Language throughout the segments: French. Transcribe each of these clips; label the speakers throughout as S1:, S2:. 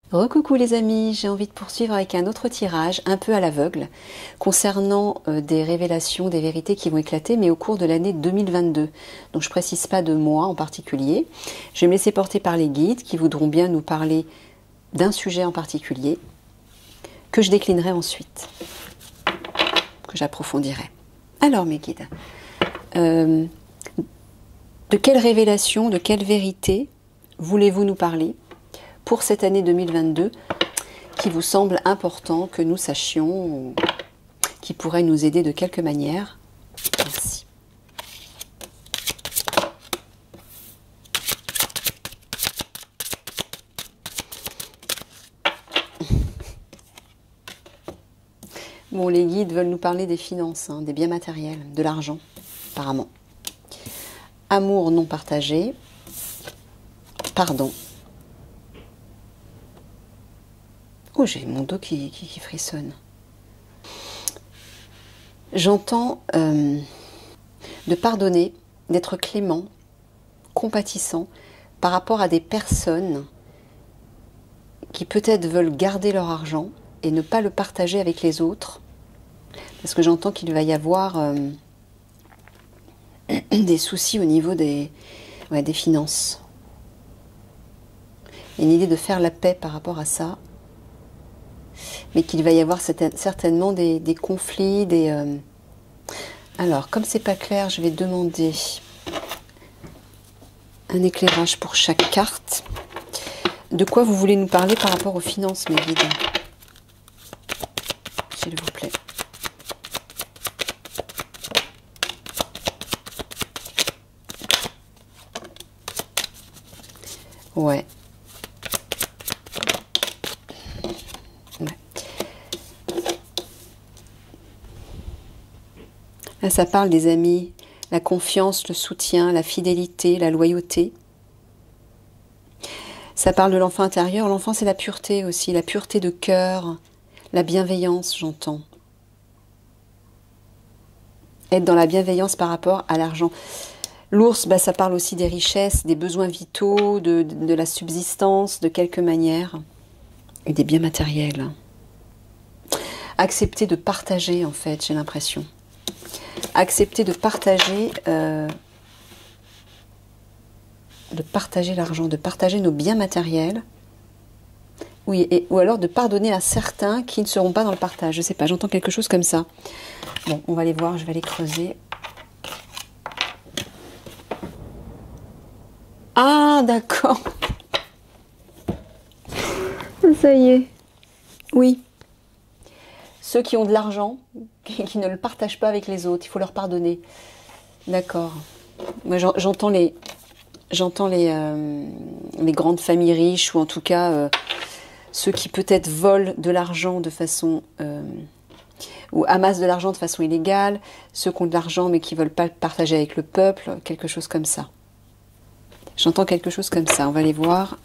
S1: Recoucou les amis, j'ai envie de poursuivre avec un autre tirage, un peu à l'aveugle, concernant des révélations, des vérités qui vont éclater, mais au cours de l'année 2022. Donc je ne précise pas de mois en particulier. Je vais me laisser porter par les guides qui voudront bien nous parler d'un sujet en particulier, que je déclinerai ensuite, que j'approfondirai. Alors mes guides, de quelle révélation, de quelle vérité voulez-vous nous parler pour cette année 2022 qui vous semble important que nous sachions, qui pourrait nous aider de quelque manière? Merci. Bon, les guides veulent nous parler des finances, des biens matériels, de l'argent, apparemment. Amour non partagé, pardon. Oh, j'ai mon dos qui frissonne. J'entends de pardonner, d'être clément, compatissant par rapport à des personnes qui peut-être veulent garder leur argent et ne pas le partager avec les autres. Parce que j'entends qu'il va y avoir des soucis au niveau des finances. Il y a une idée de faire la paix par rapport à ça. Mais qu'il va y avoir certainement des conflits, Alors, comme c'est pas clair, je vais demander un éclairage pour chaque carte. De quoi vous voulez nous parler par rapport aux finances, mes guides? S'il vous plaît. Ouais. Là, ça parle des amis, la confiance, le soutien, la fidélité, la loyauté. Ça parle de l'enfant intérieur. L'enfant, c'est la pureté aussi, la pureté de cœur, la bienveillance, j'entends. Être dans la bienveillance par rapport à l'argent. L'ours, ça parle aussi des richesses, des besoins vitaux, de la subsistance, de quelque manière. Et des biens matériels. Accepter de partager, en fait, j'ai l'impression. Accepter de partager l'argent, de partager nos biens matériels, oui, ou alors de pardonner à certains qui ne seront pas dans le partage. Je ne sais pas, j'entends quelque chose comme ça. Bon, on va les voir, je vais les creuser. Ah, d'accord. Ça y est. Oui. Ceux qui ont de l'argent, qui ne le partagent pas avec les autres, il faut leur pardonner. D'accord. Moi, j'entends les grandes familles riches, ou en tout cas ceux qui peut-être volent de l'argent de façon... ou amassent de l'argent de façon illégale, ceux qui ont de l'argent mais qui ne veulent pas le partager avec le peuple, quelque chose comme ça. J'entends quelque chose comme ça, on va les voir.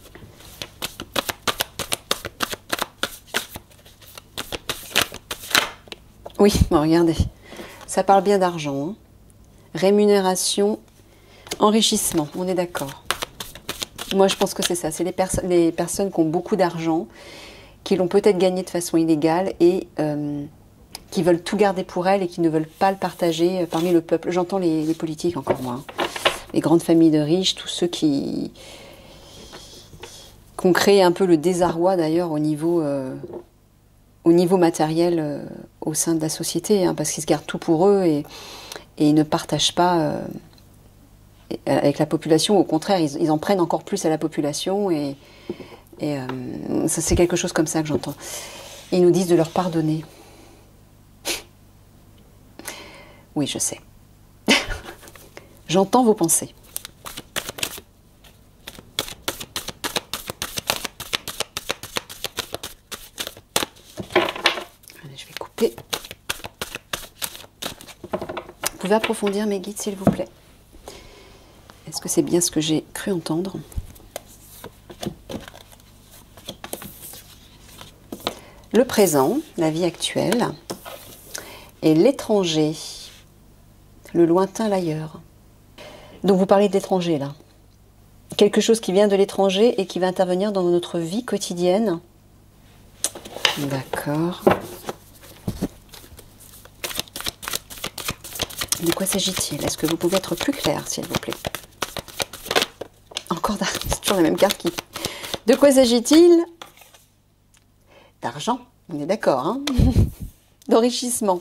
S1: Oui, bon, regardez, ça parle bien d'argent. Rémunération, enrichissement, on est d'accord. Moi, je pense que c'est ça, c'est les personnes qui ont beaucoup d'argent, qui l'ont peut-être gagné de façon illégale et qui veulent tout garder pour elles et qui ne veulent pas le partager parmi le peuple. J'entends les politiques encore moins. Les grandes familles de riches, tous ceux qui ont créé un peu le désarroi d'ailleurs au niveau matériel au sein de la société, parce qu'ils se gardent tout pour eux et ils ne partagent pas avec la population. Au contraire, ils en prennent encore plus à la population et ça, c'est quelque chose comme ça que j'entends. Ils nous disent de leur pardonner. Oui, je sais. J'entends vos pensées. Allez, je vais couper. Vous pouvez approfondir mes guides, s'il vous plaît. Est-ce que c'est bien ce que j'ai cru entendre? Le présent, la vie actuelle, et l'étranger, le lointain, l'ailleurs. Donc vous parlez de l'étranger là. Quelque chose qui vient de l'étranger et qui va intervenir dans notre vie quotidienne. D'accord. De quoi s'agit-il? Est-ce que vous pouvez être plus clair, s'il vous plaît? Encore d'argent, c'est toujours la même carte qui... De quoi s'agit-il? D'argent, on est d'accord, hein? D'enrichissement,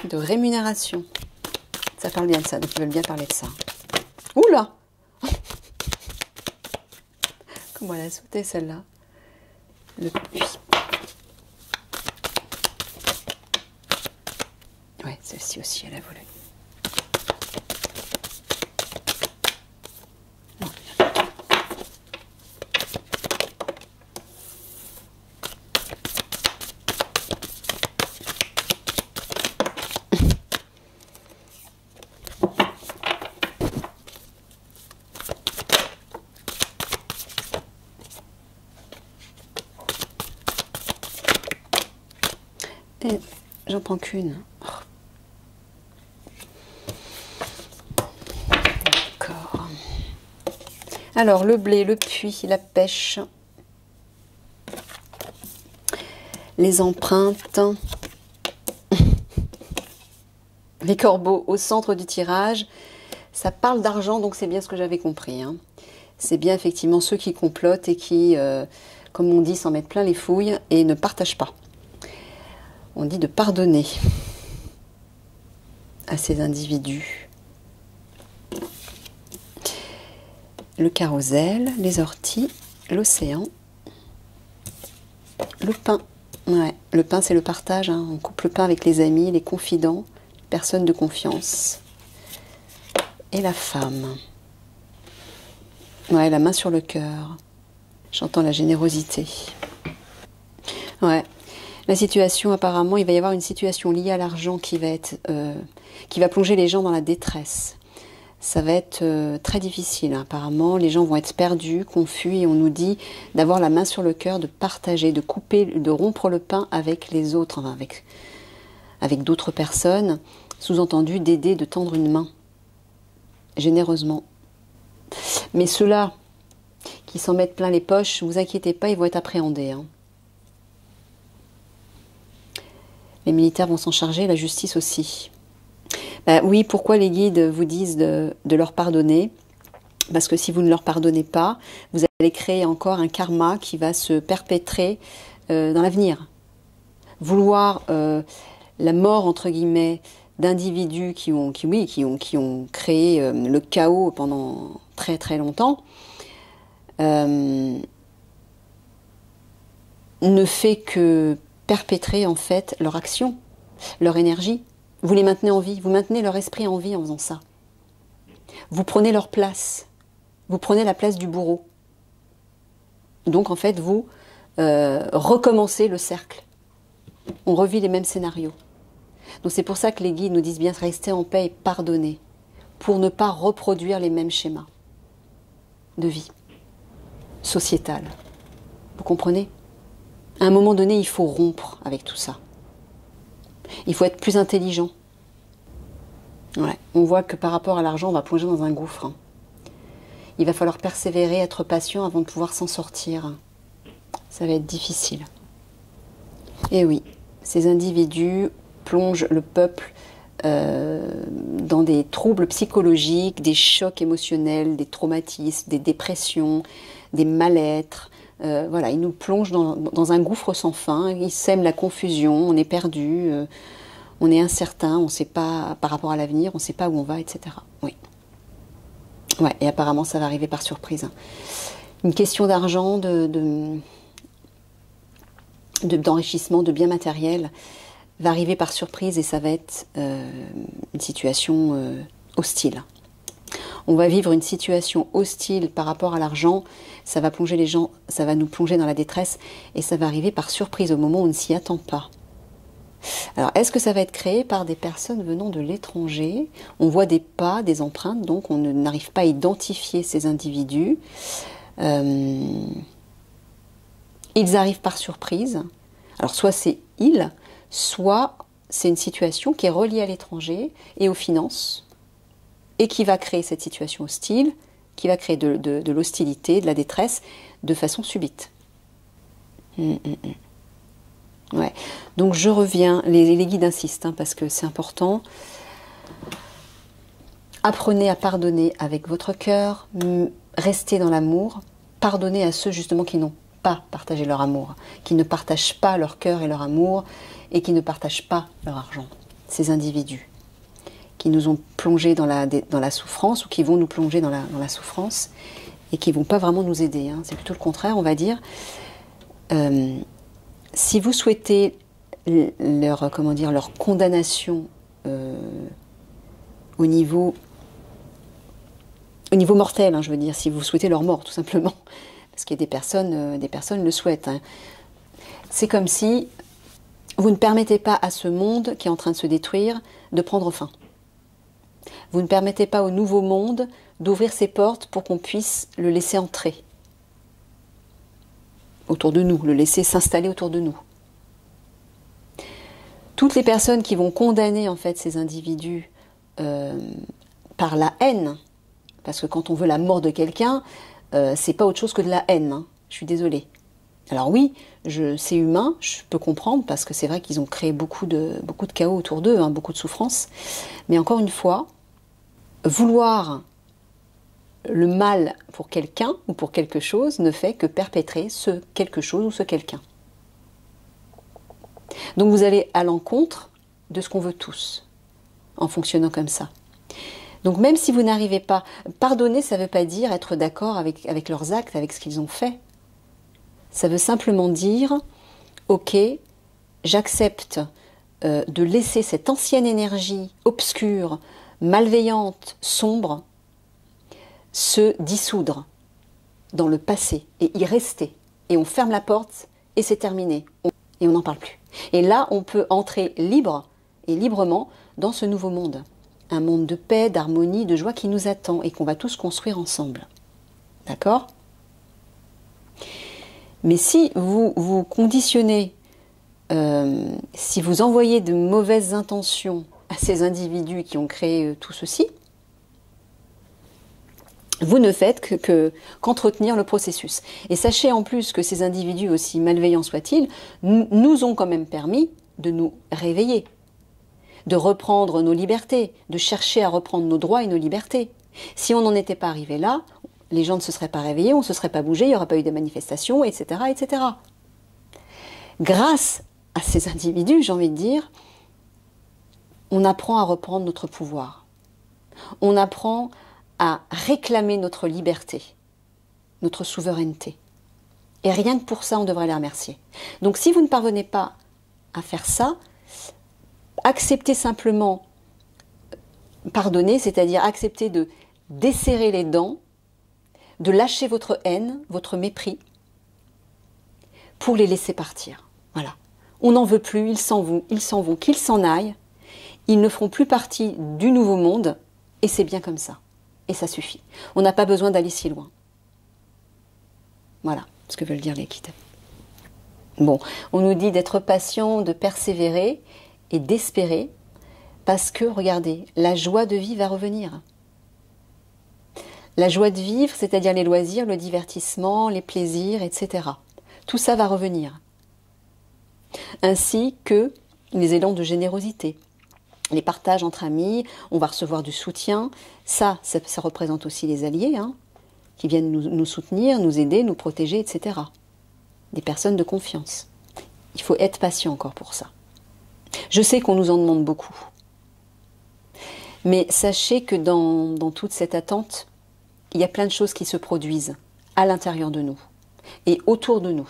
S1: de rémunération. Ça parle bien de ça, donc ils veulent bien parler de ça. Oula! Comment elle a sauté celle-là? Le puits. Ouais, celle-ci aussi, elle a volé. Et j'en prends qu'une. D'accord. Alors, le blé, le puits, la pêche, les empreintes, les corbeaux au centre du tirage. Ça parle d'argent, donc c'est bien ce que j'avais compris, hein. C'est bien effectivement ceux qui complotent et qui, comme on dit, s'en mettent plein les fouilles et ne partagent pas. On dit de pardonner à ces individus. Le carrousel, les orties, l'océan, le pain. Ouais, le pain, c'est le partage, hein. On coupe le pain avec les amis, les confidents, les personnes de confiance. Et la femme. Ouais, la main sur le cœur. J'entends la générosité. Ouais. La situation, apparemment, il va y avoir une situation liée à l'argent qui va être, qui va plonger les gens dans la détresse. Ça va être très difficile, hein. Apparemment, les gens vont être perdus, confus, et on nous dit d'avoir la main sur le cœur, de partager, de couper, de rompre le pain avec les autres, enfin avec d'autres personnes, sous-entendu d'aider, de tendre une main, généreusement. Mais ceux-là qui s'en mettent plein les poches, ne vous inquiétez pas, ils vont être appréhendés, hein. Les militaires vont s'en charger, la justice aussi. Ben oui, pourquoi les guides vous disent de leur pardonner? Parce que si vous ne leur pardonnez pas, vous allez créer encore un karma qui va se perpétrer dans l'avenir. Vouloir la mort, entre guillemets, d'individus qui ont créé le chaos pendant très très longtemps, ne fait que perpétrer en fait leur action, leur énergie. Vous les maintenez en vie, vous maintenez leur esprit en vie en faisant ça. Vous prenez leur place, vous prenez la place du bourreau. Donc en fait vous recommencez le cercle. On revit les mêmes scénarios. Donc c'est pour ça que les guides nous disent bien rester en paix et pardonner, pour ne pas reproduire les mêmes schémas de vie sociétale. Vous comprenez ? À un moment donné, il faut rompre avec tout ça. Il faut être plus intelligent. Ouais. On voit que par rapport à l'argent, on va plonger dans un gouffre, hein. Il va falloir persévérer, être patient avant de pouvoir s'en sortir. Ça va être difficile. Et oui, ces individus plongent le peuple dans des troubles psychologiques, des chocs émotionnels, des traumatismes, des dépressions, des mal-être. Voilà, ils nous plongent dans un gouffre sans fin, ils sèment la confusion, on est perdu, on est incertain, on ne sait pas par rapport à l'avenir, on ne sait pas où on va, etc. Oui. Ouais, et apparemment ça va arriver par surprise, hein. Une question d'argent, d'enrichissement, de biens matériels va arriver par surprise et ça va être une situation hostile. On va vivre une situation hostile par rapport à l'argent, ça va plonger les gens, ça va nous plonger dans la détresse et ça va arriver par surprise au moment où on ne s'y attend pas. Alors, est-ce que ça va être créé par des personnes venant de l'étranger? On voit des pas, des empreintes, donc on n'arrive pas à identifier ces individus. Ils arrivent par surprise. Alors, soit c'est ils, soit c'est une situation qui est reliée à l'étranger et aux finances, et qui va créer cette situation hostile, qui va créer de l'hostilité, de la détresse, de façon subite. Ouais. Donc je reviens, les guides insistent, hein, parce que c'est important. Apprenez à pardonner avec votre cœur, restez dans l'amour, pardonnez à ceux justement qui n'ont pas partagé leur amour, qui ne partagent pas leur cœur et leur amour, et qui ne partagent pas leur argent. Ces individus qui nous ont plongés dans la souffrance, ou qui vont nous plonger dans la souffrance, et qui ne vont pas vraiment nous aider. Hein. C'est plutôt le contraire, on va dire. Si vous souhaitez leur condamnation au niveau mortel, hein, je veux dire, si vous souhaitez leur mort, tout simplement, parce qu'il y a des personnes le souhaitent. Hein. C'est comme si vous ne permettez pas à ce monde qui est en train de se détruire de prendre fin. Vous ne permettez pas au nouveau monde d'ouvrir ses portes pour qu'on puisse le laisser entrer autour de nous, le laisser s'installer autour de nous. Toutes les personnes qui vont condamner en fait ces individus par la haine, parce que quand on veut la mort de quelqu'un, c'est pas autre chose que de la haine, hein. Je suis désolée. Alors oui, c'est humain, je peux comprendre, parce que c'est vrai qu'ils ont créé beaucoup de chaos autour d'eux, hein, beaucoup de souffrance. Mais encore une fois, vouloir le mal pour quelqu'un ou pour quelque chose ne fait que perpétrer ce quelque chose ou ce quelqu'un. Donc vous allez à l'encontre de ce qu'on veut tous, en fonctionnant comme ça. Donc même si vous n'arrivez pas, pardonner, ça ne veut pas dire être d'accord avec leurs actes, avec ce qu'ils ont fait. Ça veut simplement dire, ok, j'accepte de laisser cette ancienne énergie obscure, malveillante, sombre, se dissoudre dans le passé et y rester. Et on ferme la porte et c'est terminé. Et on n'en parle plus. Et là, on peut entrer libre et librement dans ce nouveau monde. Un monde de paix, d'harmonie, de joie qui nous attend et qu'on va tous construire ensemble. D'accord ? Mais si vous conditionnez, si vous envoyez de mauvaises intentions à ces individus qui ont créé tout ceci, vous ne faites qu'entretenir le processus. Et sachez en plus que ces individus, aussi malveillants soient-ils, nous ont quand même permis de nous réveiller, de reprendre nos libertés, de chercher à reprendre nos droits et nos libertés. Si on n'en était pas arrivé là, les gens ne se seraient pas réveillés, on ne se serait pas bougé, il n'y aurait pas eu de manifestations, etc., etc. Grâce à ces individus, j'ai envie de dire, on apprend à reprendre notre pouvoir. On apprend à réclamer notre liberté, notre souveraineté. Et rien que pour ça, on devrait les remercier. Donc si vous ne parvenez pas à faire ça, acceptez simplement, pardonner, c'est-à-dire accepter de desserrer les dents, de lâcher votre haine, votre mépris, pour les laisser partir. Voilà. On n'en veut plus, ils s'en vont, qu'ils s'en aillent. Ils ne feront plus partie du nouveau monde, et c'est bien comme ça. Et ça suffit. On n'a pas besoin d'aller si loin. Voilà ce que veulent dire les guides. Bon, on nous dit d'être patient, de persévérer et d'espérer, parce que, regardez, la joie de vivre va revenir. La joie de vivre, c'est-à-dire les loisirs, le divertissement, les plaisirs, etc. Tout ça va revenir. Ainsi que les élans de générosité. Les partages entre amis, on va recevoir du soutien. Ça représente aussi les alliés, hein, qui viennent nous soutenir, nous aider, nous protéger, etc. Des personnes de confiance. Il faut être patient encore pour ça. Je sais qu'on nous en demande beaucoup. Mais sachez que dans toute cette attente, il y a plein de choses qui se produisent à l'intérieur de nous et autour de nous.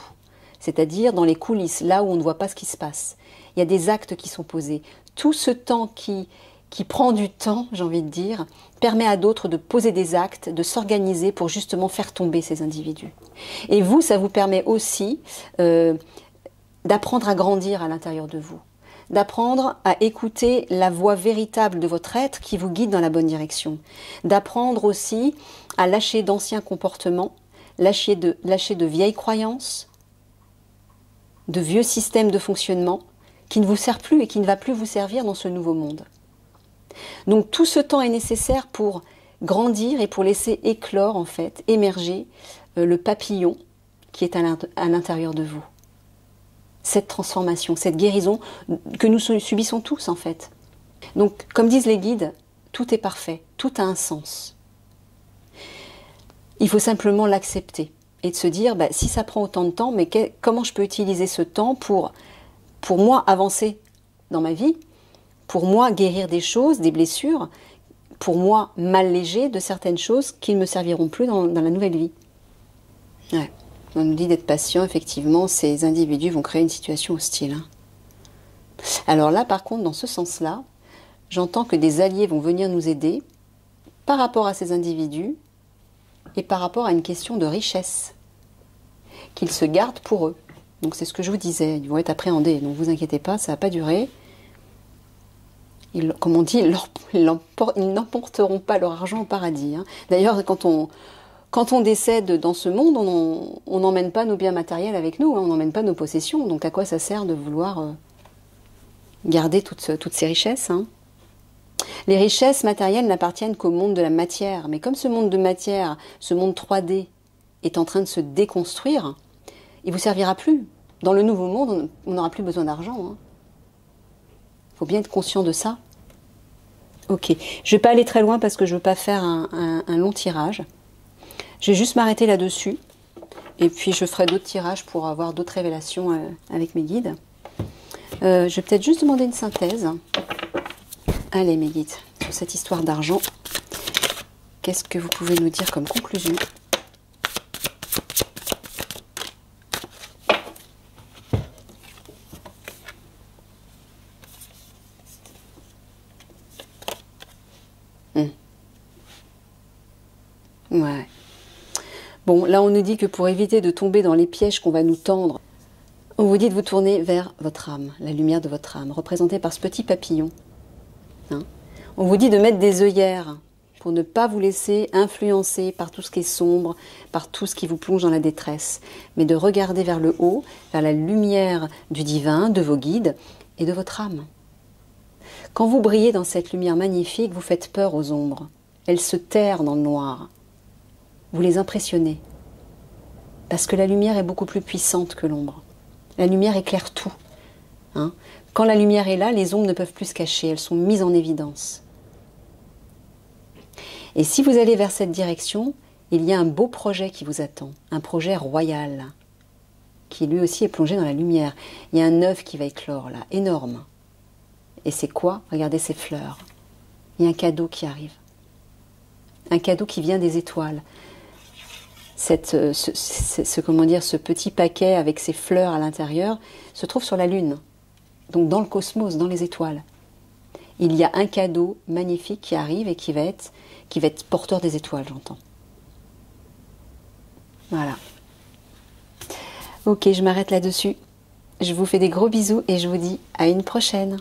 S1: C'est-à-dire dans les coulisses, là où on ne voit pas ce qui se passe. Il y a des actes qui sont posés. Tout ce temps qui prend du temps, j'ai envie de dire, permet à d'autres de poser des actes, de s'organiser pour justement faire tomber ces individus. Et vous, ça vous permet aussi d'apprendre à grandir à l'intérieur de vous, d'apprendre à écouter la voix véritable de votre être qui vous guide dans la bonne direction, d'apprendre aussi à lâcher d'anciens comportements, lâcher de vieilles croyances, de vieux systèmes de fonctionnement qui ne vous sert plus et qui ne va plus vous servir dans ce nouveau monde. Donc tout ce temps est nécessaire pour grandir et pour laisser éclore, en fait, émerger le papillon qui est à l'intérieur de vous. cette transformation, cette guérison que nous subissons tous en fait. Donc, comme disent les guides, tout est parfait, tout a un sens. Il faut simplement l'accepter et de se dire, bah, si ça prend autant de temps, mais comment je peux utiliser ce temps pour moi avancer dans ma vie, pour moi guérir des choses, des blessures, pour moi m'alléger de certaines choses qui ne me serviront plus dans la nouvelle vie. Ouais. On nous dit d'être patient, effectivement, ces individus vont créer une situation hostile. Hein. Alors là, par contre, dans ce sens-là, j'entends que des alliés vont venir nous aider par rapport à ces individus et par rapport à une question de richesse qu'ils se gardent pour eux. Donc c'est ce que je vous disais, ils vont être appréhendés, donc vous inquiétez pas, ça ne va pas durer. Comme on dit, ils n'emporteront pas leur argent au paradis. Hein. D'ailleurs, quand on décède dans ce monde, on n'emmène pas nos biens matériels avec nous, hein, on n'emmène pas nos possessions. Donc à quoi ça sert de vouloir garder toutes ces richesses, hein. Les richesses matérielles n'appartiennent qu'au monde de la matière. Mais comme ce monde de matière, ce monde 3D, est en train de se déconstruire, il ne vous servira plus. Dans le nouveau monde, on n'aura plus besoin d'argent. Hein. Faut bien être conscient de ça. Ok, je vais pas aller très loin parce que je veux pas faire un long tirage. Je vais juste m'arrêter là-dessus. Et puis je ferai d'autres tirages pour avoir d'autres révélations avec mes guides. Je vais peut-être juste demander une synthèse. Allez mes guides, sur cette histoire d'argent, qu'est-ce que vous pouvez nous dire comme conclusion ? Ouais. Bon, là on nous dit que pour éviter de tomber dans les pièges qu'on va nous tendre, on vous dit de vous tourner vers votre âme, la lumière de votre âme, représentée par ce petit papillon. Hein. On vous dit de mettre des œillères pour ne pas vous laisser influencer par tout ce qui est sombre, par tout ce qui vous plonge dans la détresse, mais de regarder vers le haut, vers la lumière du divin, de vos guides et de votre âme. Quand vous brillez dans cette lumière magnifique, vous faites peur aux ombres. Elles se terrent dans le noir. Vous les impressionnez. Parce que la lumière est beaucoup plus puissante que l'ombre. La lumière éclaire tout. Hein. Quand la lumière est là, les ombres ne peuvent plus se cacher, elles sont mises en évidence. Et si vous allez vers cette direction, il y a un beau projet qui vous attend, un projet royal, qui lui aussi est plongé dans la lumière. Il y a un œuf qui va éclore là, énorme. Et c'est quoi? Regardez ces fleurs. Il y a un cadeau qui arrive. Un cadeau qui vient des étoiles. Ce petit paquet avec ces fleurs à l'intérieur se trouve sur la Lune, donc dans le cosmos, dans les étoiles. Il y a un cadeau magnifique qui arrive et qui va être porteur des étoiles, j'entends. Voilà. Ok, je m'arrête là-dessus. Je vous fais des gros bisous et je vous dis à une prochaine.